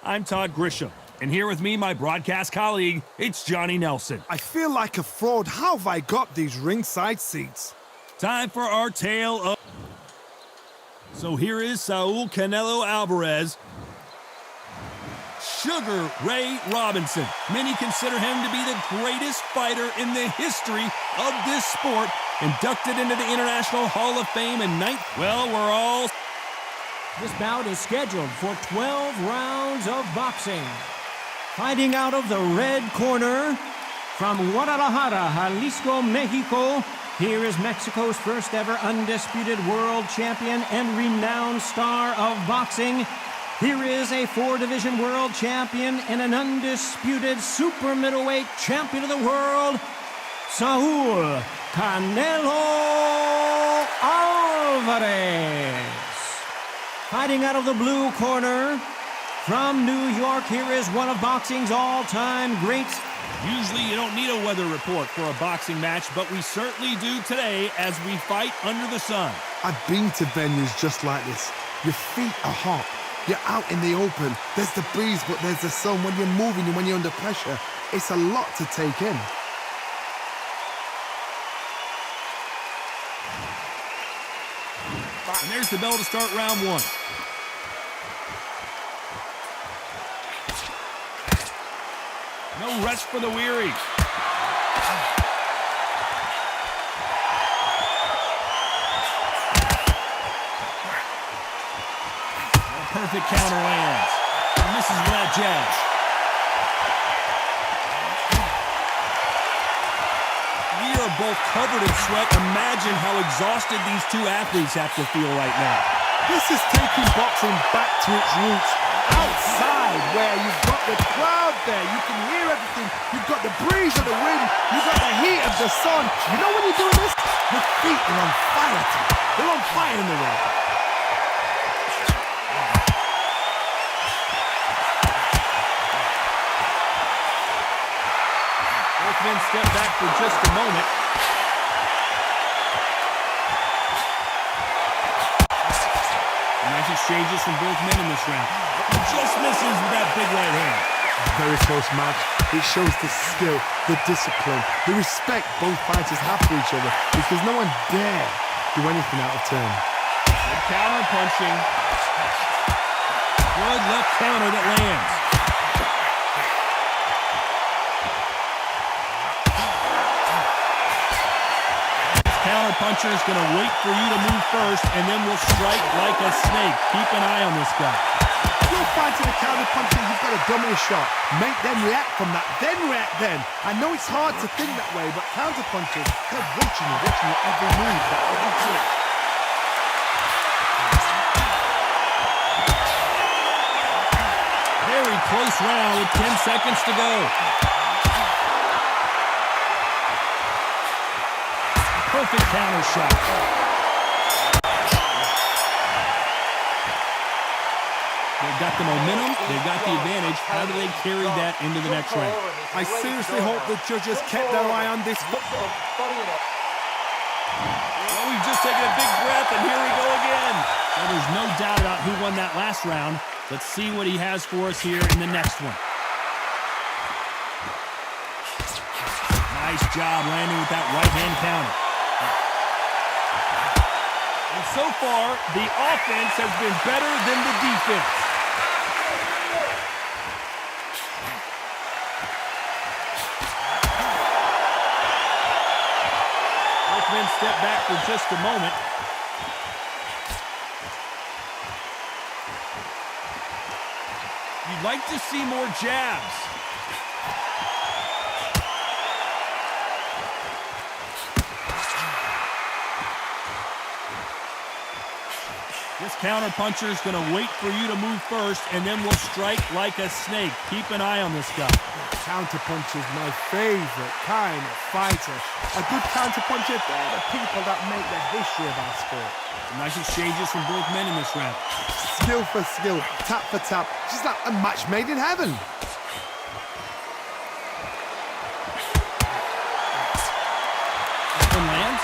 I'm Todd Grisham, and here with me, my broadcast colleague, it's Johnny Nelson. I feel like a fraud. How have I got these ringside seats? Time for our tale of... So here is Saul Canelo Alvarez. Sugar Ray Robinson. Many consider him to be the greatest fighter in the history of this sport. Inducted into the International Hall of Fame in 9th. Well, we're all... This bout is scheduled for 12 rounds of boxing. Fighting out of the red corner, from Guadalajara, Jalisco, Mexico, here is Mexico's first ever undisputed world champion and renowned star of boxing. Here is a 4-division world champion and an undisputed super middleweight champion of the world, Saul Canelo Alvarez. Fighting out of the blue corner, from New York, here is one of boxing's all-time greats. Usually you don't need a weather report for a boxing match, but we certainly do today as we fight under the sun. I've been to venues just like this. Your feet are hot. You're out in the open. There's the breeze, but there's the sun. When you're moving and when you're under pressure, it's a lot to take in. And there's the bell to start round one. No rest for the weary. A perfect counter lands. And misses with that jab. We are both covered in sweat. Imagine how exhausted these two athletes have to feel right now. This is taking boxing back to its roots. Outside, where you've got the crowd there, you can hear everything. You've got the breeze of the wind. You've got the heat of the sun. You know when you're doing this? Your feet are on fire. They're on fire in the ring. Both men step back for just a moment. Nice exchanges from both men in this round. He just misses with that big right hand. Very close match. It shows the skill, the discipline, the respect both fighters have for each other, because no one dare do anything out of turn. Good counter punching. Good left counter that lands. Counter puncher is going to wait for you to move first, and then will strike like a snake. Keep an eye on this guy. You're fighting a counter puncher, you've got to dummy a shot. Make them react from that, then react then. I know it's hard to think that way, but counter punchers, they're watching you every move, that every trick. Very close round with 10 seconds to go. Perfect counter shot. They've got the momentum, they've got the advantage. How do they carry that into the next round? I seriously hope the judges kept their eye on this. Well, we've just taken a big breath, and here we go again. Well, there's no doubt about who won that last round. Let's see what he has for us here in the next one. Nice job landing with that right-hand counter. And so far, the offense has been better than the defense. Both men step back for just a moment. You'd like to see more jabs. This counter puncher is going to wait for you to move first, and then will strike like a snake. Keep an eye on this guy. Counter puncher is my favorite kind of fighter. A good counter puncher, they're the people that make the history of our sport. Nice exchanges from both men in this round. Skill for skill, tap for tap, just like a match made in heaven. And lands.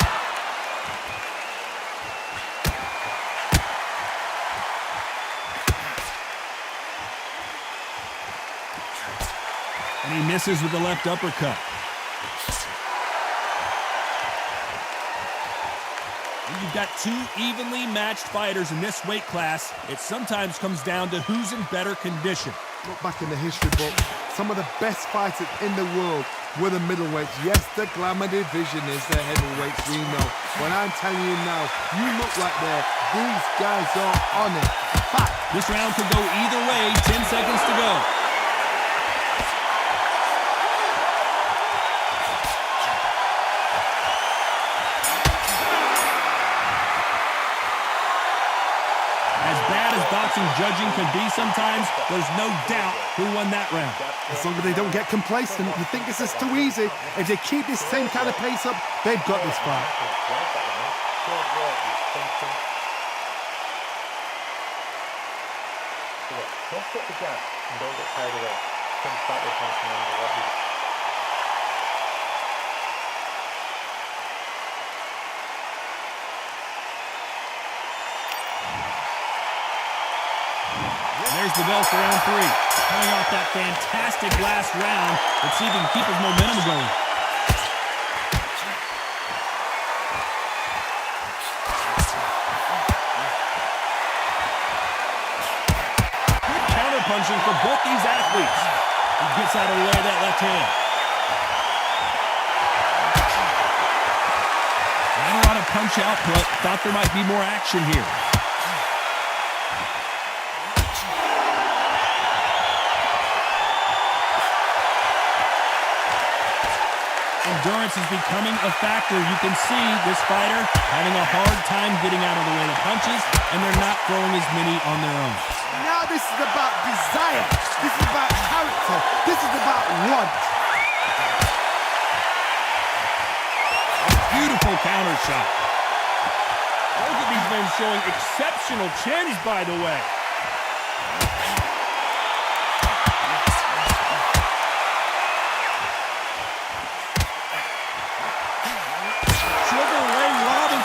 And he misses with the left uppercut. When you've got two evenly matched fighters in this weight class, it sometimes comes down to who's in better condition. Look back in the history book, some of the best fighters in the world were the middleweights. Yes, the glamour division is the heavyweights, we know. But I'm telling you now, you look like these guys are on it. Back. This round could go either way, 10 seconds to go. Boxing judging can be sometimes, there's no doubt who won that round. As long as they don't get complacent, you think this is too easy. If they keep this same kind of pace up, they've got this fight. Don't put the gap and don't get carried away. Come back with punching on the right. There's the bell for round 3. Coming off that fantastic last round, let's see if he can keep his momentum going. Good counter-punching for both these athletes. He gets out of the way of that left hand. Not a lot of punch output. Thought there might be more action here. Endurance is becoming a factor. You can see this fighter having a hard time getting out of the way of punches, and they're not throwing as many on their own. Now this is about desire. This is about character. This is about want. Beautiful counter shot. Both of these men showing exceptional chins, by the way.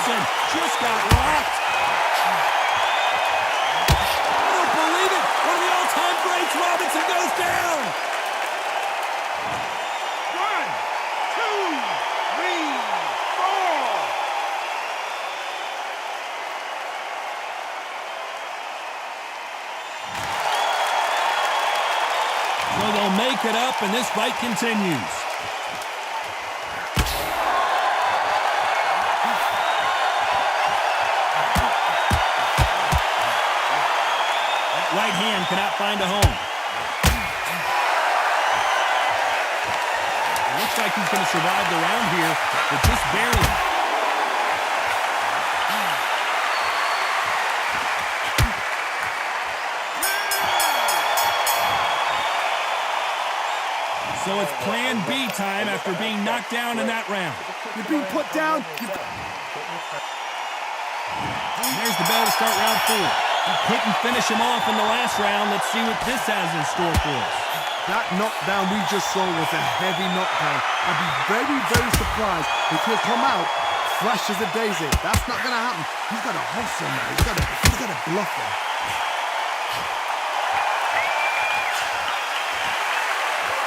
Just got rocked. I don't believe it. One of the all-time greats, Robinson goes down. 1, 2, 3, 4. So they'll make it up, and this fight continues. Right hand cannot find a home. It looks like he's going to survive the round here, but just barely. So it's plan B time after being knocked down in that round. You're being put down. There's the bell to start round 4. He couldn't finish him off in the last round. Let's see what this has in store for us. That knockdown we just saw was a heavy knockdown. I'd be very, very surprised if he'll come out fresh as a daisy. That's not going to happen. He's got to hustle, man. He's got to bluff him.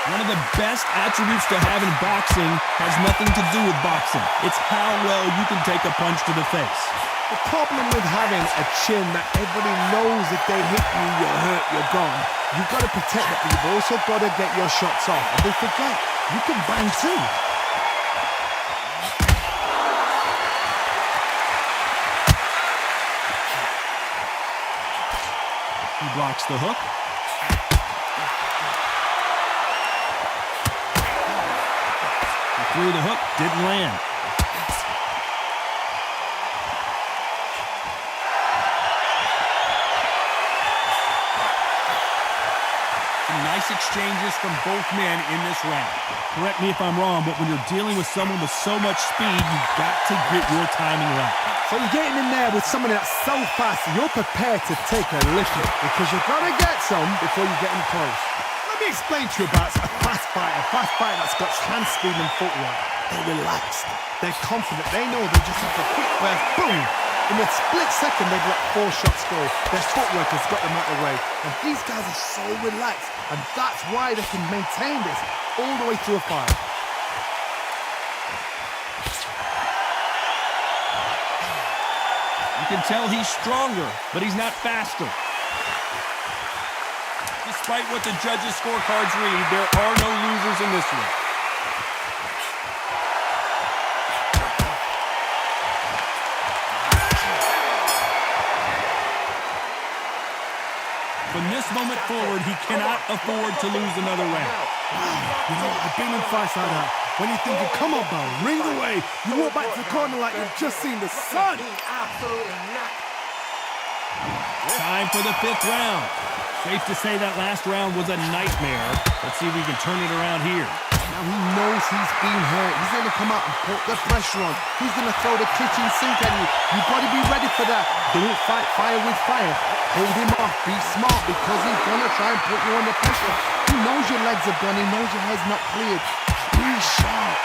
One of the best attributes to have in boxing has nothing to do with boxing. It's how well you can take a punch to the face. The problem with having a chin that everybody knows if they hit you, you're hurt, you're gone. You've got to protect it, but you've also got to get your shots off. And they forget, you can bang too. He blocks the hook. He threw the hook, didn't land. Nice exchanges from both men in this round. Correct me if I'm wrong, but when you're dealing with someone with so much speed, you've got to get your timing right. So you're getting in there with someone that's so fast, you're prepared to take a licking because you've got to get some before you get in close. Let me explain to you about a fast fighter that's got hand speed and footwork. They're relaxed. They're confident. They know they just have a quick burst, boom, In a split second, they've let 4 shots go. Their footwork has got them out of the way. And these guys are so relaxed. And that's why they can maintain this all the way through a fight. You can tell he's stronger, but he's not faster. Despite what the judges' scorecards read, there are no losers in this one. From this moment forward, he cannot afford to lose another round. You know, I've been in fights like that. When you're thinking, come on, Bell, ring away. You walk back to the corner like you've just seen the sun. Time for the 5th round. Safe to say that last round was a nightmare. Let's see if we can turn it around here. Now he knows he's been hurt. He's going to come out and put the pressure on. He's going to throw the kitchen sink at you. You've got to be ready for that. Don't fight fire with fire. Hold him off. Be smart because he's going to try and put you under pressure. He knows your legs are done. He knows your head's not cleared. Be sharp.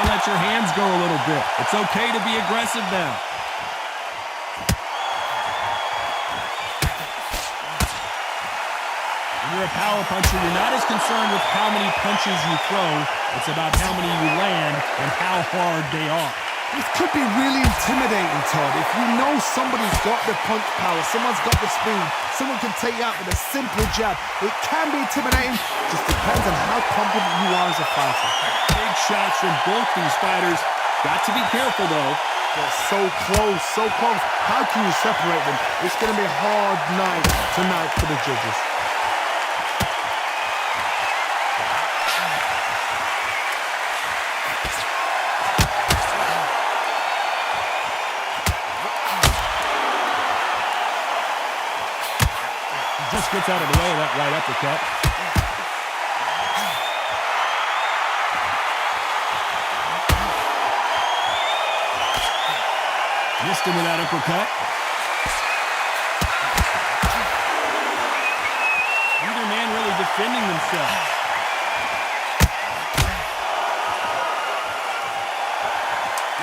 Let your hands go a little bit. It's okay to be aggressive now. When you're a power puncher, you're not as concerned with how many punches you throw. It's about how many you land and how hard they are. This could be really intimidating, Todd. If you know somebody's got the punch power, someone's got the speed, someone can take you out with a simple jab. It can be intimidating. Just depends on how confident you are as a fighter. Big shots from both these fighters. Got to be careful, though. They're so close, so close. How can you separate them? It's going to be a hard night tonight for the judges. Just gets out of the way of that right uppercut. Missed him with that uppercut. Neither man really defending themselves.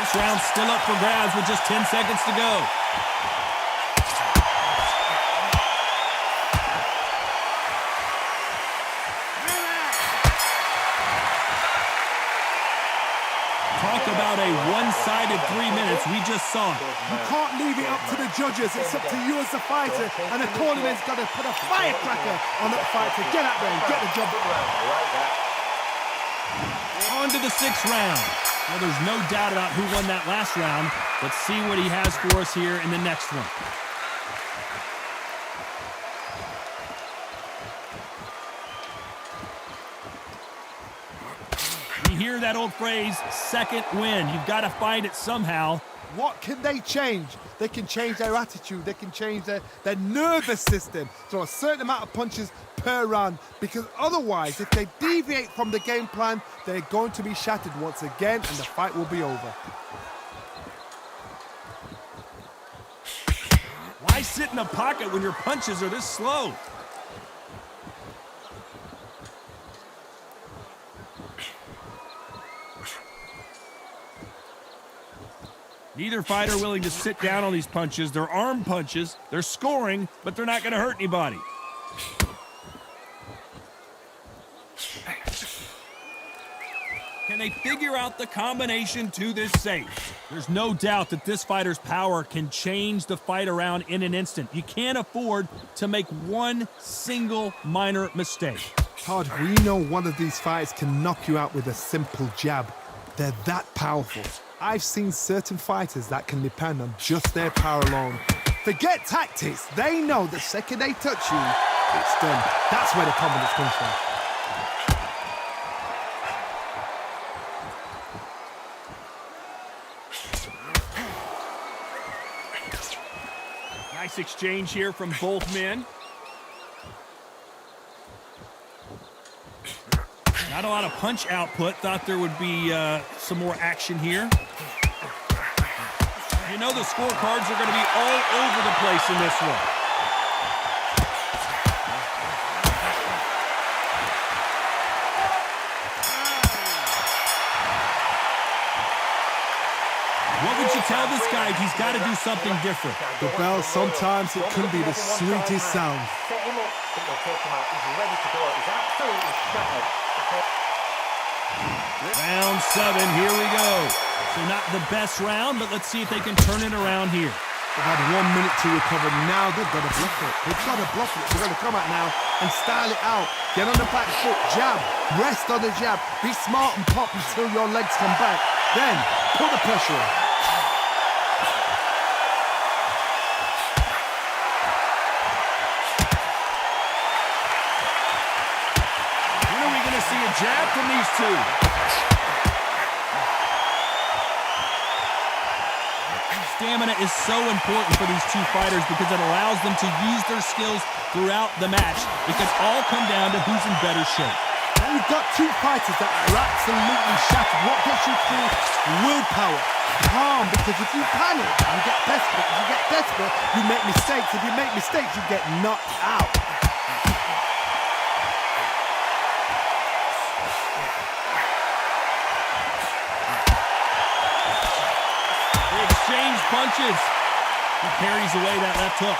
This round's still up for grabs with just 10 seconds to go. Talk about a one-sided 3 minutes. We just saw it. You can't leave it up to the judges. It's up to you as the fighter, and the cornerman's got to put a firecracker on that fight to get out there and get the job done. On to the 6th round. Well, there's no doubt about who won that last round. Let's see what he has for us here in the next one. You hear that old phrase, second win. You've got to find it somehow. What can they change? They can change their attitude. They can change their nervous system. Throw a certain amount of punches per round, because otherwise, if they deviate from the game plan, they're going to be shattered once again, and the fight will be over. Why sit in the pocket when your punches are this slow? Neither fighter willing to sit down on these punches. They're arm punches. They're scoring, but they're not going to hurt anybody. Can they figure out the combination to this safe? There's no doubt that this fighter's power can change the fight around in an instant. You can't afford to make one single minor mistake. Todd, we know one of these fighters can knock you out with a simple jab. They're that powerful. I've seen certain fighters that can depend on just their power alone. Forget tactics. They know the second they touch you, it's done. That's where the confidence comes from. Nice exchange here from both men. Not a lot of punch output. Thought there would be some more action here. You know the scorecards are going to be all over the place in this one. What would you tell this guy if he's got to do something different? The bell, sometimes it can be the sweetest sound. Set him up, but you'll take him out. He's ready to go. He's absolutely shattered. Round 7, here we go. So not the best round, but let's see if they can turn it around here. They've had 1 minute to recover. Now they've got to block it. They've got to block it. They're going to come out now and style it out. Get on the back foot, jab, rest on the jab. Be smart and pop until your legs come back. Then put the pressure on. When are we going to see a jab from these two? Stamina is so important for these two fighters because it allows them to use their skills throughout the match. It can all come down to who's in better shape. And you've got two fighters that are absolutely shattered. What gets you through? Willpower. Calm, because if you panic, you get desperate. If you get desperate, you make mistakes. If you make mistakes, you get knocked out. Exchange punches. He carries away that left hook.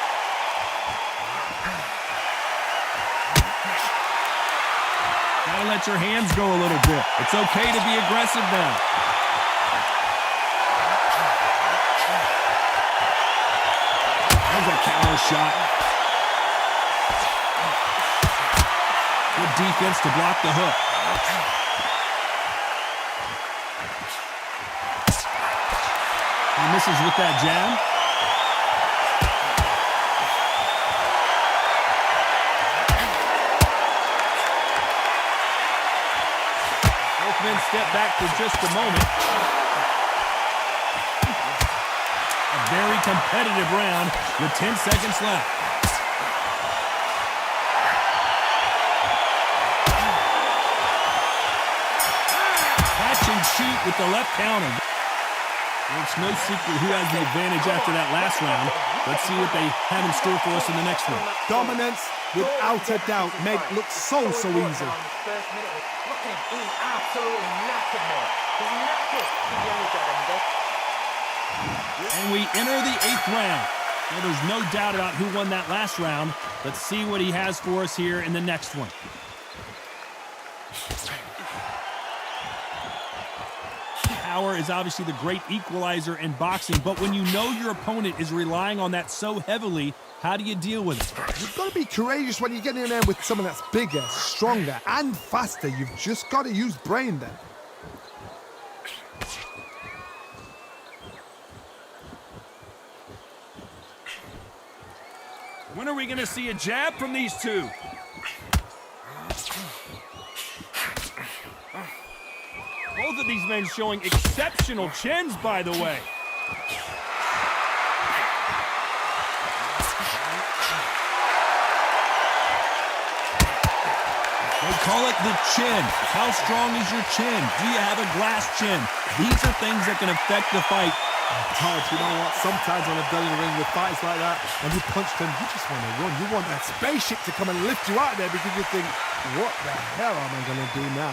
Gotta let your hands go a little bit. It's okay to be aggressive now. There's a counter shot. Good defense to block the hook. He misses with that jab. Both men step back for just a moment. A very competitive round with 10 seconds left. Catch and shoot with the left counter. Well, it's no secret who has the advantage after that last round. Let's see what they have in store for us in the next one. Dominance, without a doubt, made it look so easy. Look at him, he's absolutely knackered, mate. He's knackered. And we enter the 8th round. Well, there's no doubt about who won that last round. Let's see what he has for us here in the next one. Power is obviously the great equalizer in boxing, but when you know your opponent is relying on that so heavily, how do you deal with it? You've got to be courageous when you get in there with someone that's bigger, stronger, and faster. You've just got to use brain then. When are we going to see a jab from these two? Both of these men showing exceptional chins, by the way. They call it the chin. How strong is your chin? Do you have a glass chin? These are things that can affect the fight. Todd, you know what? Sometimes when I've done in the ring with fights like that, and you punch them, you just want to run. You want that spaceship to come and lift you out there because you think, what the hell am I going to do now?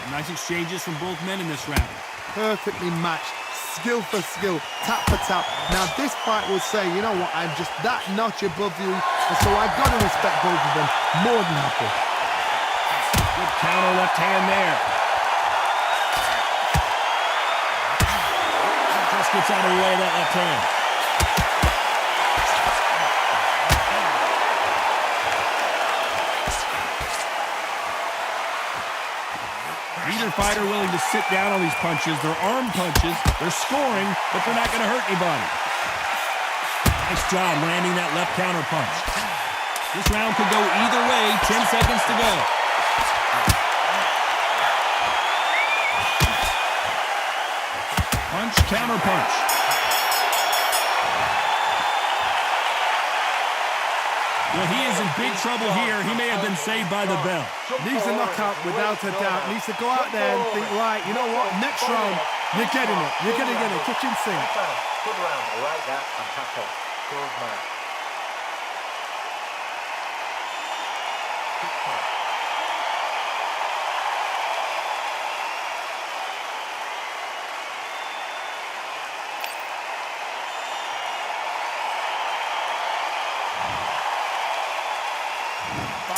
Nice exchanges from both men in this round. Perfectly matched, skill for skill, tap for tap. Now this fight will say, you know what, I'm just that notch above you, and so I've got to respect both of them more than equal. Good counter left hand there. Just gets out of the way of that left hand. Neither fighter willing to sit down on these punches. They're arm punches. They're scoring, but they're not going to hurt anybody. Nice job landing that left counter punch. This round could go either way. 10 seconds to go. Punch, counter punch. Well, he is in big trouble here. He may have been saved by the bell. Needs a knockout without a doubt. Needs to go out there and think, right, you know what, next round, you're getting it. You're going to get it. Kitchen sink. Good round. I like that. I'm happy. Good man.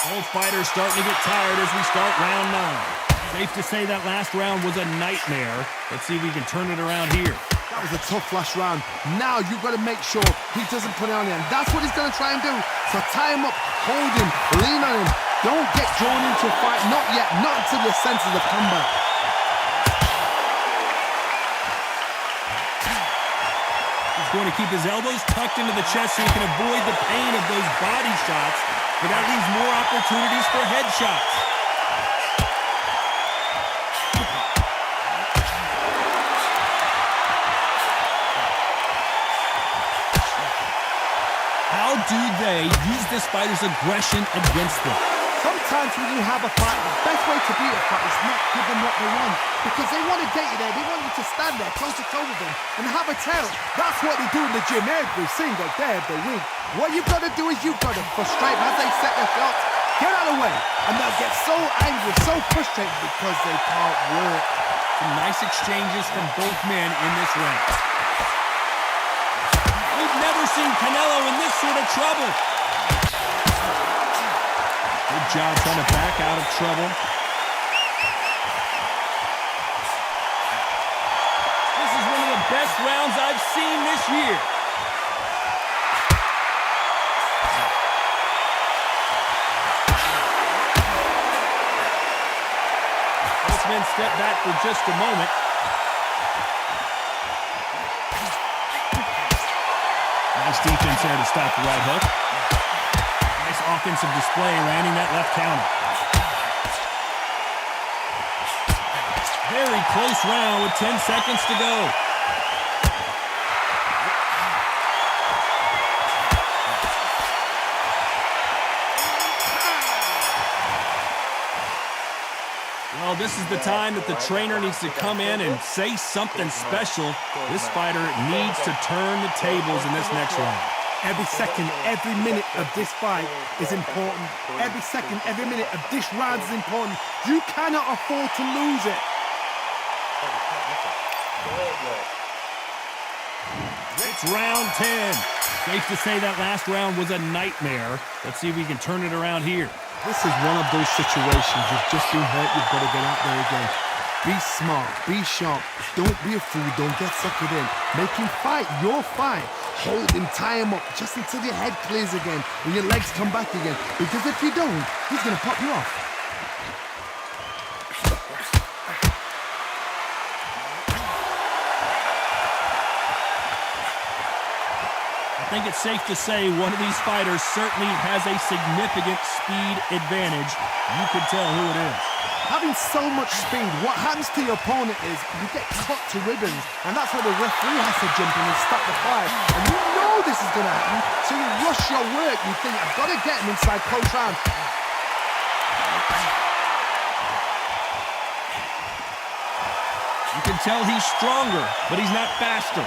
Both fighters starting to get tired as we start round 9. Safe to say that last round was a nightmare. Let's see if we can turn it around here. That was a tough last round. Now you've got to make sure he doesn't put it on you. And that's what he's going to try and do. So tie him up, hold him, lean on him. Don't get drawn into a fight. Not yet. Not until your senses have come back. He's going to keep his elbows tucked into the chest so he can avoid the pain of those body shots. But that leaves more opportunities for headshots. How do they use this fighter's aggression against them? Sometimes when you have a fight, the best way to beat a fight is not give them what they want. Because they want to get you there. They want you to stand there close to toe with them and have a tail. That's what they do in the gym every single day of the week. What you've got to do is you've got to frustrate them as they set their shots. Get out of the way. And they'll get so angry, so frustrated because they can't work. Some nice exchanges from both men in this round. We've never seen Canelo in this sort of trouble. Good job trying to back out of trouble. This is one of the best rounds I've seen this year. Both men step back for just a moment. Nice defense there to stop the right hook. Nice offensive display, landing that left counter. Very close round with 10 seconds to go. Well, this is the time that the trainer needs to come in and say something special. This fighter needs to turn the tables in this next round. Every second, every minute of this fight is important. Every second, every minute of this round is important. You cannot afford to lose it. It's round 10. Safe to say that last round was a nightmare. Let's see if we can turn it around here. This is one of those situations. You've just been hurt. You've got to get out there again. Be smart. Be sharp. Don't be a fool. Don't get suckered in. Make him fight your fight. Hold him, tie him up just until your head clears again and your legs come back again. Because if you don't, he's going to pop you off. I think it's safe to say one of these fighters certainly has a significant speed advantage. You can tell who it is. Having so much speed, what happens to your opponent is you get cut to ribbons, and that's where the referee has to jump in and stop the fight. And you know this is going to happen, so you rush your work. You think, I've got to get him inside close round. You can tell he's stronger, but he's not faster.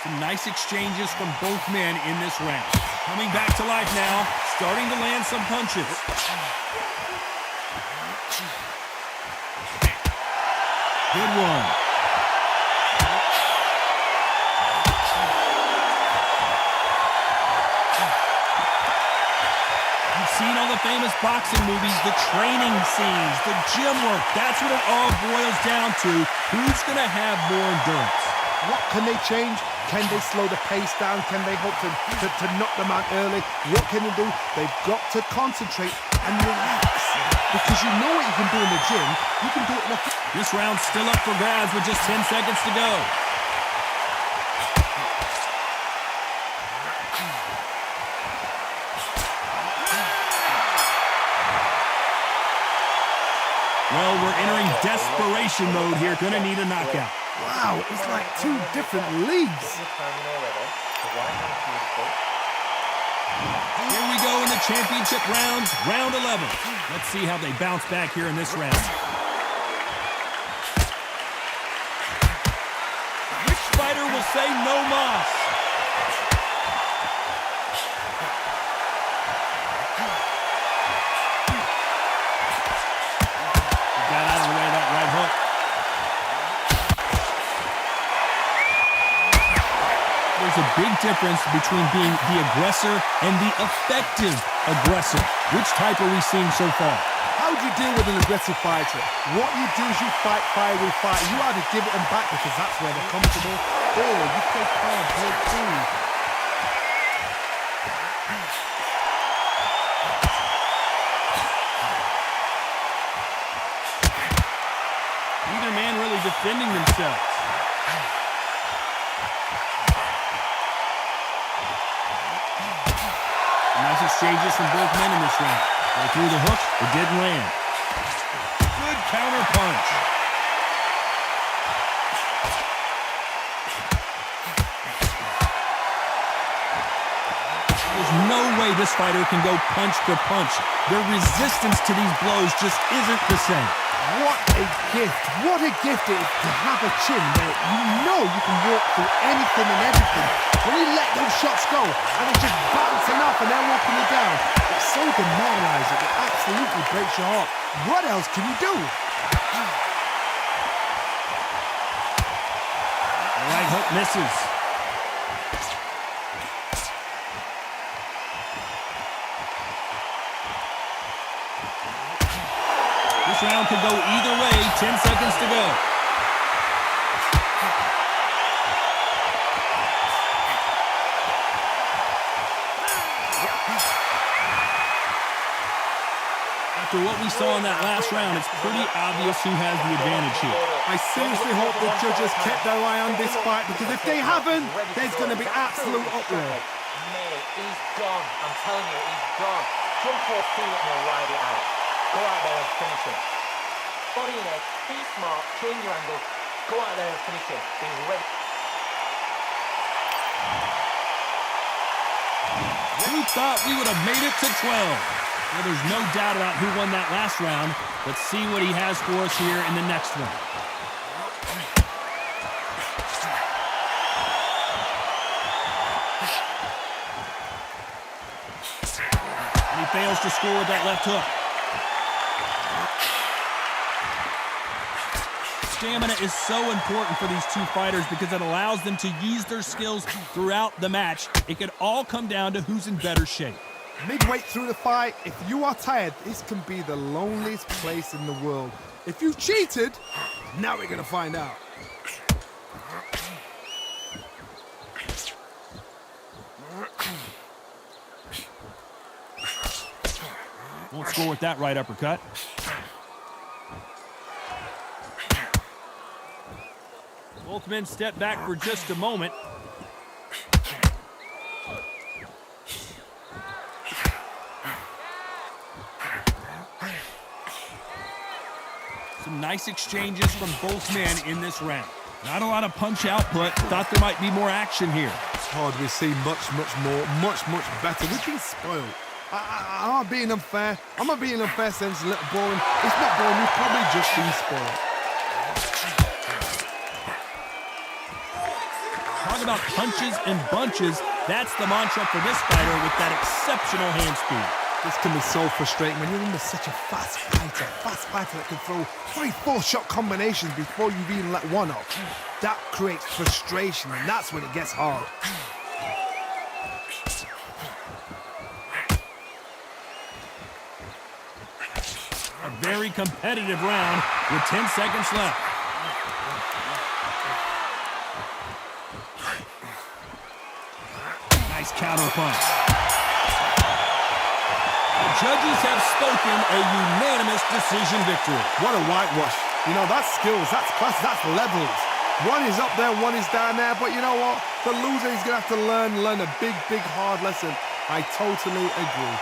Some nice exchanges from both men in this round. Coming back to life now, starting to land some punches. Good one. You've seen all the famous boxing movies, the training scenes, the gym work. That's what it all boils down to. Who's going to have more endurance? What can they change? Can they slow the pace down? Can they hope to knock them out early? What can they do? They've got to concentrate and relax. Because you know what you can do in the gym. You can do it in a... This round's still up for grabs with just 10 seconds to go. Well, we're entering desperation mode here. Gonna need a knockout. Wow, it's like two different leagues. Here we go in the championship rounds, round 11. Let's see how they bounce back here in this round. Which fighter will say no mas? Got out of the way of that right hook. difference between being the aggressor and the effective aggressor. Which type are we seeing so far? How do you deal with an aggressive fighter? What you do is you fight fire with fire. You either give it them back because that's where they're comfortable, or you play calm, play cool. Neither man really defending themselves. Nice exchanges from both men in this round. They threw the hook, it didn't land. Good counter punch. There's no way this fighter can go punch for punch. Their resistance to these blows just isn't the same. What a gift. What a gift it is to have a chin where you know you can walk through anything and everything. When you let those shots go and it's just bouncing off and they're walking you down, it's so demoralizing. It absolutely breaks your heart. What else can you do? The right hook misses. This round could go either way. 10 seconds to go. After what we saw in that last round, it's pretty obvious who has the advantage here. I seriously hope the judges kept their eye on this fight, because if they haven't, there's going to be absolute uproar. Mate, he's gone. I'm telling you, he's gone. Jump off feet and he'll ride it out. Go out there and finish him. Body and head, be smart, change your angle, go out there and finish him. He's ready. Who thought we would have made it to 12? Well, there's no doubt about who won that last round. Let's see what he has for us here in the next one. And he fails to score with that left hook. Stamina is so important for these two fighters because it allows them to use their skills throughout the match. It could all come down to who's in better shape. Midway through the fight, if you are tired, this can be the loneliest place in the world. If you cheated, now we're going to find out. Won't score with that right uppercut. Both men step back for just a moment. Some nice exchanges from both men in this round. Not a lot of punch output. Thought there might be more action here. It's hard. We see much more, much better. We've been spoiled. I'm not being unfair. I'm not being unfair since a little boring. It's not boring. We've probably just been spoiled. Talk about punches and bunches. That's the mantra for this fighter with that exceptional hand speed. This can be so frustrating when you're under such a fast fighter that can throw 3-4 shot combinations before you've even let one off. That creates frustration, and that's when it gets hard. A very competitive round with 10 seconds left. Nice counter punch. The judges have spoken, a unanimous decision victory. What a whitewash. You know, that's skills, that's class, that's levels. One is up there, one is down there, but you know what? The loser is going to have to learn a big, hard lesson. I totally agree.